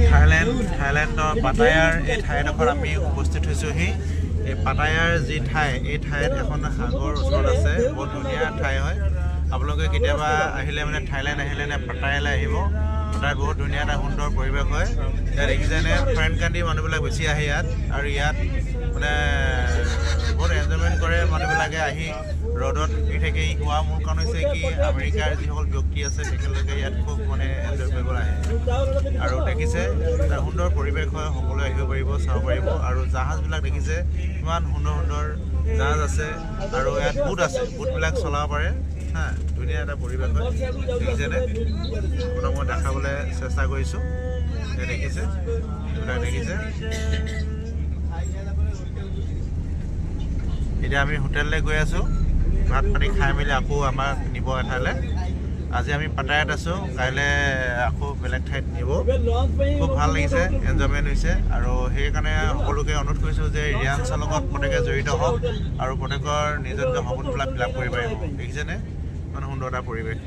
থাইলেণ্ডৰ পাটায়াৰ এই ঠাইডোখৰত আমি উপস্থিত হৈছোহি। এই পাটায়াৰ যি ঠাই, এই ঠাইত এখন সাগৰ ওচৰত আছে, বহুত ধুনীয়া ঠাই হয়। আপোনালোকে কেতিয়াবা আহিলে মানে থাইলেণ্ড আহিলে নে পাটায়ালৈ আহিব। পাটায়াত বহুত ধুনীয়া এটা সুন্দৰ পৰিৱেশ হয়। ইয়াত দেখিছেনে ফৰেইন কাণ্ট্ৰিৰ মানুহবিলাক বেছি আহে ইয়াত, আৰু ইয়াত মানে বহুত এনজয়মেণ্ট কৰে মানুহবিলাকে আহি ৰ'দত শুই থাকে। হোৱা মূল কাৰণ হৈছে কি, আমেৰিকাৰ যিসকল ব্যক্তি আছে তেখেতলোকে ইয়াত খুব মানে এনজয় কৰিবলৈ আহে। আৰু দেখিছে এটা সুন্দৰ পৰিৱেশ হয়, সকলোৱে আহিব পাৰিব, চাব পাৰিব। আৰু জাহাজবিলাক দেখিছে ইমান সুন্দৰ সুন্দৰ জাহাজ আছে, আৰু ইয়াত বুট আছে, বুটবিলাক চলাব পাৰে। ধুনীয়া এটা পৰিৱেশ হয়, দেখিছেনে? আপোনাক মই দেখাবলৈ চেষ্টা কৰিছোঁ। দেখিছে এইবিলাক দেখিছে। এতিয়া আমি হোটেললৈ গৈ আছোঁ, ভাত পানী খাই মেলি আকৌ আমাক নিব এঠাইলৈ। আজি আমি পাটায়াত আছোঁ, কাইলৈ আকৌ বেলেগ ঠাইত নিব। খুব ভাল লাগিছে, এনজয়মেণ্ট হৈছে। আৰু সেইকাৰণে সকলোকে অনুৰোধ কৰিছোঁ যে ৰিয়াংছৰ লগত প্ৰত্যেকে জড়িত হওক আৰু প্ৰত্যেকৰ নিজৰ নিজৰ সপোনবিলাক ফিল আপ কৰিব পাৰিব। দেখিছেনে ইমান সুন্দৰ এটা পৰিৱেশ।